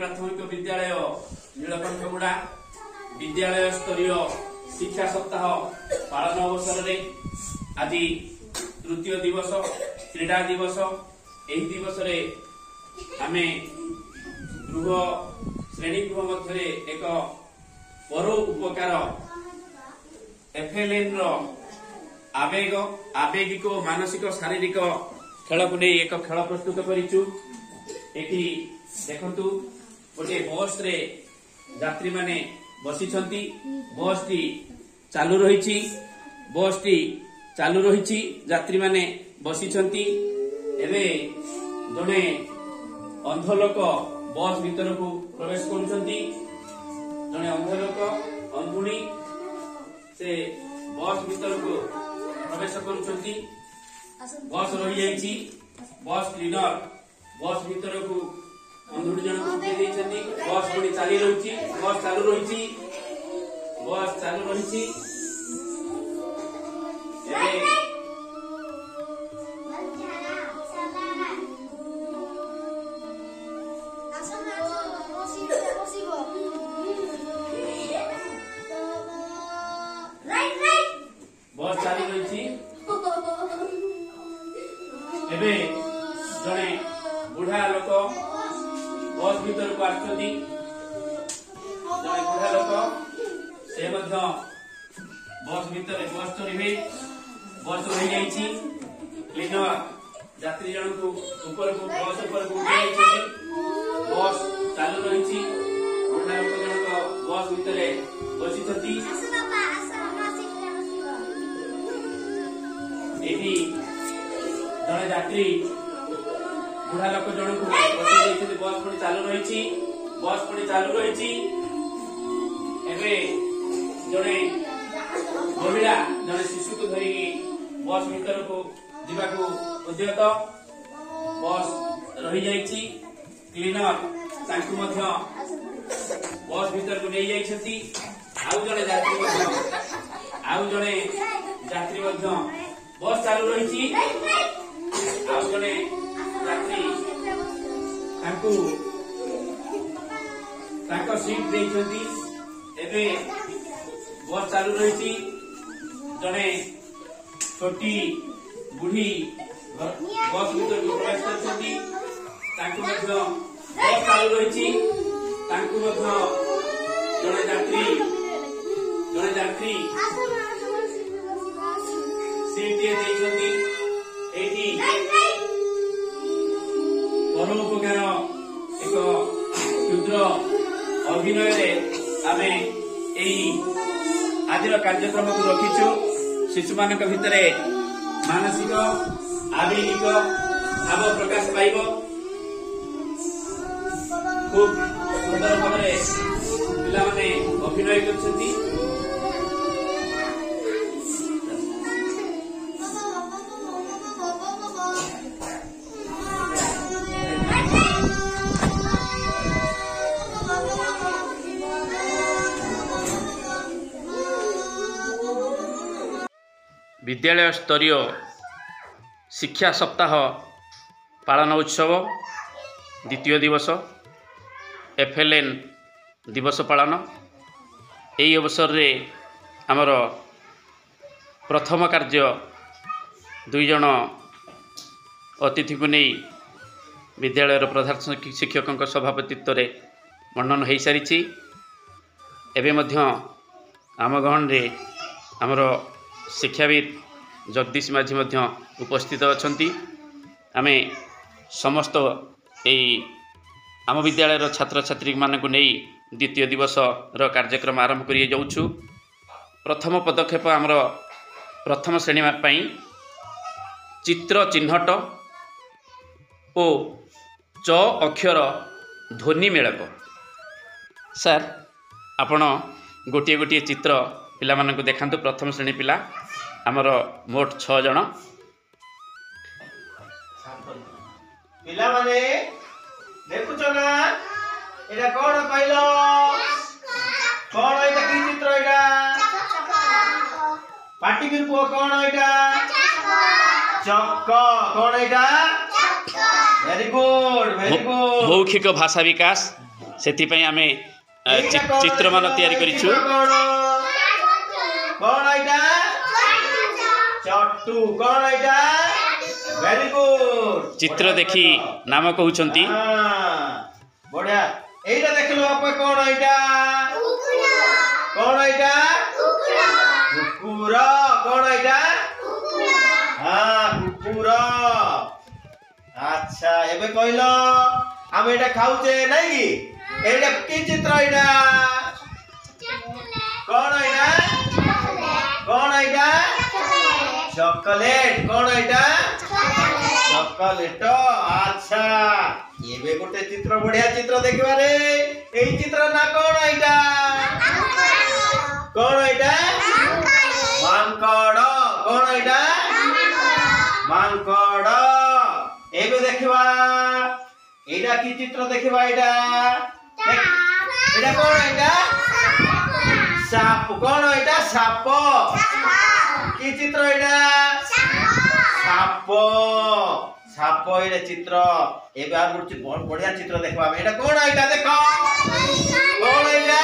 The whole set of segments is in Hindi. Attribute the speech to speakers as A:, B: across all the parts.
A: प्राथमिक विद्यालय नीलकंठगुड़ा विद्यालय स्तरीय शिक्षा सप्ताह पालन अवसर में आज तृतीय दिवस क्रीड़ा दिवस यही दिवस रे आमे गृह श्रेणी गृह मध्य एक परो उपकार एफएलएन आवेग आवेगिक मानसिक शारीरिक खेल को नहीं एक खेल प्रस्तुत करिचु। एठी देखंतु गोटे बस रे यात्री माने बसिछंती बस टी चालू रही यात्री माने बसिछंती। एबे जने अंध लोक बस भीतर को प्रवेश करुछंती। जने अंध लोक अंधुणी से बस भीतर को प्रवेश करुछंती। बस रही जाइछि बस क्लीनर बस भीतर को अंधुड़ी जन को दे देछंती। बस पुणी चाली रहिछि बस चालू रहिछि बस चाली रहिछि। एबे जने बुढ़ा लोक बस भीतर को आछंती। जने बुढ़ा लोक से मध्य बस भीतर बस चढ़िबे बस रही जाइछि। क्लीनर यात्री जन को ऊपर को बस ऊपर को उठाई बस चालू रहिछि। बुढ़ा लोक जन को बस भीतर बसिछंती। एठी जने यात्री बुढ़ा लोक जन को बसि जाइछथि बस पुणी चालू रहिछि। एबे जने महिला जने शिशु को धरी बस भीतर को जीवा को उद्यत बस रही जाइछि। क्लीनर तांकु मध्य बस भीतर को नहीं जाइछथि। आउ जने यात्री मध्य बस चालू रहिछि। आउ जने यात्री तांकु तांको सीट देइछथि। एबे बस चालू रहिछि। जने छोटी बुढ़ी बस भीतर प्रवेश करछथि। तांकु मध्य बस चालू रहिछि। तांकु मध्य जने यात्री सीट देइछथि। एठी परोपकार एक क्षुद्र अभिनय रे आमे एई आजिर कार्यक्रम को रखिछु। शिशु मान भितर मानसिक आवेगिक भाव प्रकाश पाइब। खूब सुंदर भाव पिला माने अभिनय करछथि। विद्यालय स्तरीय शिक्षा सप्ताह पालन उत्सव द्वितीय दिवस एफएलएन दिवस पालन। यही अवसर रे आमर प्रथम कार्य दुई जन अतिथि को नहीं विद्यालय प्रधान शिक्षकों सभापतित्व रे मंडन हो सारी। एवं आम गहन रे आमर शिक्षाविद जगदीश माझी उपस्थित अछंती। आमे समस्त आम विद्यालय छात्र छात्री मानक नहीं द्वितीय दिवस कार्यक्रम आरंभ करिए जाउछु। प्रथम पदक्षेप आमर प्रथम श्रेणी पाई चित्र चिन्हट ओ च अक्षर ध्वनि मेलक। सर आपण गोटे गोटे चित्र पिला मानक देखांतु। प्रथम श्रेणी पिला आमर मोट 6 जन
B: पिला माने देखुछ ना एटा कोन कहलो कोन एटा की चित्र एटा पाटी के पुओ कोन एटा चक्क कोन एटा वेरी गुड मौखिक
A: भाषा विकास ସେଥିପାଇଁ ଆମେ
B: ଏଇଟା କଣ
A: ଚିତ୍ରମାନ
B: ଦେଖିଲ?
A: ତିଆରି
B: ଏଇ
A: କରିଛୁ।
B: ଚିତ୍ର କଣ ଏଇଟା ଚଟୁ କଣ ଏଇଟା ଭେରି ଗୁଡ
A: ଚିତ୍ର ଦେଖି ନାମ କହୁଛନ୍ତି।
B: ବଢିଆ ଏଇଟା ଦେଖିଲ ବାପା କଣ ଏଇଟା କଣ ଏଇଟା କୁକୁର କଣ ଏଇଟା କୁକୁର। ଆଚ୍ଛା ଏବେ କହିଲ ଆମେ ଏଇଟା ଖାଉଛେ ନାଇଁ କି ଏଇଟା କି ଚିତ୍ର ଏଇଟା କଣ ଏଇଟା ଚକୋଲେट କଣ ଏଇଟା ଚକୋଲେଟ। ଆଚ୍ଛା ଏବେ ଗୋଟେ ଚିତ୍ର ବଢିଆ ଚିତ୍ର ଦେଖିବାରେ ଏଇ ଚିତ୍ର ନା କଣ ଏଇଟା ମାଙ୍କଡ କଣ ଏଇଟା ମାଙ୍କଡ। ଏବେ ଦେଖିବା ଏଇଟା କି ଚିତ୍ର ଦେଖିବା ଏଇଟା କଣ ଏଇଟା ସାପ କଣ ଏଇଟା ସାପ କି ଚିତ୍ର ଏଇଟା ସାପ ଏଇଟା ଚିତ୍ର। ଏବେ ଆଉ ଗୋଟେ ବଢିଆ ଚିତ୍ର ଦେଖିବା ଆମେ ଏଇଟା କଣ ଏଇଟା ଦେଖ କଣ ଏଇଟା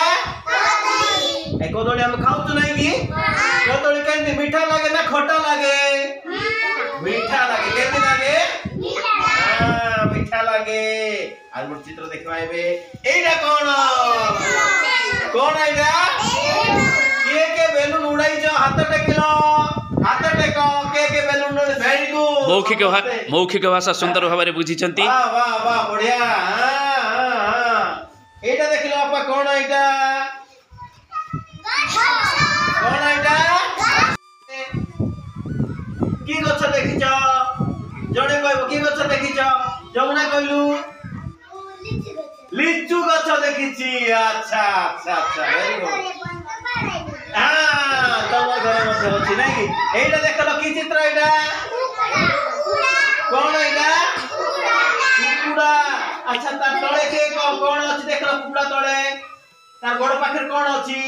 B: ଏ କଦଳୀ ଆମେ ଖାଉଛୁ ନାଇଁ କି କଦଳୀ କେମିତି ମିଠା ଲାଗେ ନା ଖଟା ଲାଗେ ମିଠା ଲାଗେ କେମିତି ଲାଗେ ମିଠା ଲାଗେ। ଆଉ ଗୋଟେ ଚିତ୍ର ଦେଖିବା ଏବେ ଏଇଟା କଣ ଏଇଟା କିଏ ବେଲୁନ ଉଡାଇଛ ହାତ ଟେକିଲ ହାତ ଟେକ କିଏ ବେଲୁନ ଭେରି ଗୁଡ।
A: ମୌଖିକ ଭାଷା ସୁନ୍ଦର ଭାବରେ ବୁଝିଛନ୍ତି।
B: ବାহ ବଢିଆ। ଏଇଟା ଦେଖିଲ ବାପା କଣ ଏଇଟା କି ଗଛ ଦେଖିଛ ଜଣେ କହିବ କି ଗଛ ଦେଖିଛ ଯମୁନା କହିଲୁ লিচু গছ দেখিছি। আচ্ছা ভেরি গুড তোমার ঘরে মধ্যে আছে নাকি এইটা দেখলো কি চিত্র এটা কোন এটা কুকুড়া। আচ্ছা তার তলে কে কোন আছে দেখলো কুকুড়া তলে তার বড় পাখের কোন আছে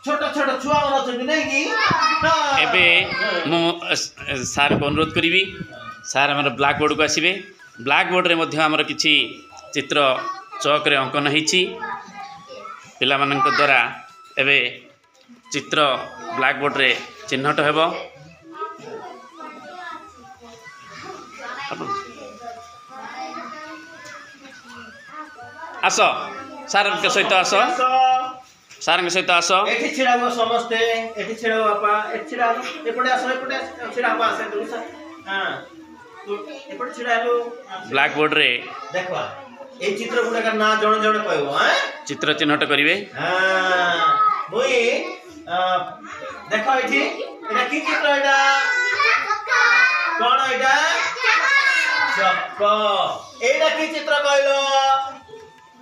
B: ছোট ছোট ছুয়া মন আছে নাকি।
A: এবে মু স্যার অনুরোধ করিবি স্যার আমার ব্ল্যাক बोर्ड को आसीबे। ब्लैक बोर्ड रे मध्य आमर किछि चित्र चौक रे अंकन होइछि पिला मानक द्वारा एबे चित्र ब्लैक बोर्ड रे चिन्हट हेबो। आस सार के सहित आस सार के सहित आस
B: एठी छिड़ा हो समस्ते एठी छिड़ा बापा एठी छिड़ा एपटे आस एपटे छिड़ा बापा आसे तू हां एपटे छिड़ा हेलो
A: ब्लैक बोर्ड रे
B: देखो ए चित्र गुडा का ना जण जण कहबो हैं
A: चित्र चिन्हट करिवे।
B: हां मुई देखो एठी एटा की चित्र एटा कोन एटा चक्क एटा की चित्र कहलो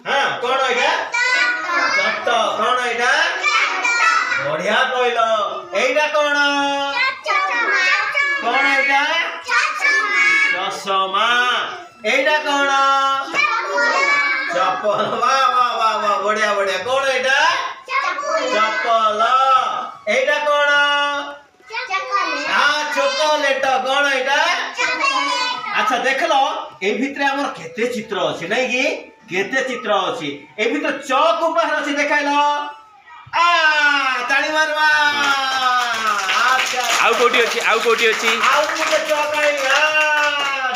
B: हां कोन एटा चट्ट कोन एटा बढ़िया कहलो एटा कोन एटा चश्मा एटा कोन चप्पल। वाह बढ़िया कोन एटा चप्पल एटा कोन चॉकलेट कोन एटा। अच्छा देखलो ए भितरे हमर केते चित्र अछि नै कि केते चित्र अछि ए भितर चौक ऊपर अछि देखाइलो ताली मारवा। अच्छा
A: आउ कोठी अछि आउ कोठी अछि
B: आउ मुके चौक आई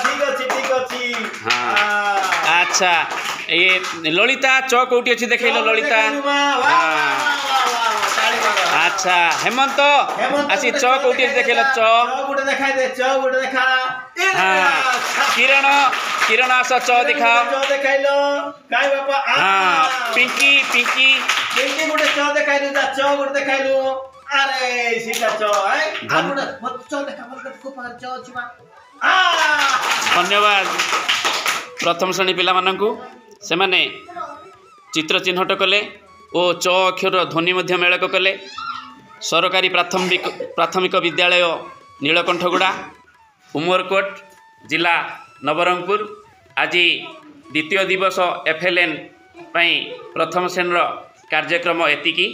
B: ठीक अछि
A: हां। अच्छा ये ललिता चौक कोठी अछि देखैलो ललिता। हां अच्छा हेमंत आसी चौक कोठी अछि देखैलो चौक
B: गुटे देखाइ दे चौक गुटे देखा।
A: हां किरण आस चौक देखा
B: चौक देखाइलो काई बापा
A: हां पिंकी
B: गुटे चौक देखाइलो जा चौक गुटे देखाइलो अरे सीधा चौक है गुटे मत चौक देखा मत को पार चौक छिबा।
A: धन्यवाद प्रथम श्रेणी पिला माननकु से माने चित्र चिन्हट कले ओ च अक्षर ध्वनि मध्य मेलक कले। सरकारी प्राथमिक विद्यालय नीलकंठगुड़ा उमरकोट जिला नवरंगपुर आज द्वितीय दिवस FLN प्रथम श्रेणी कार्यक्रम एतिकी।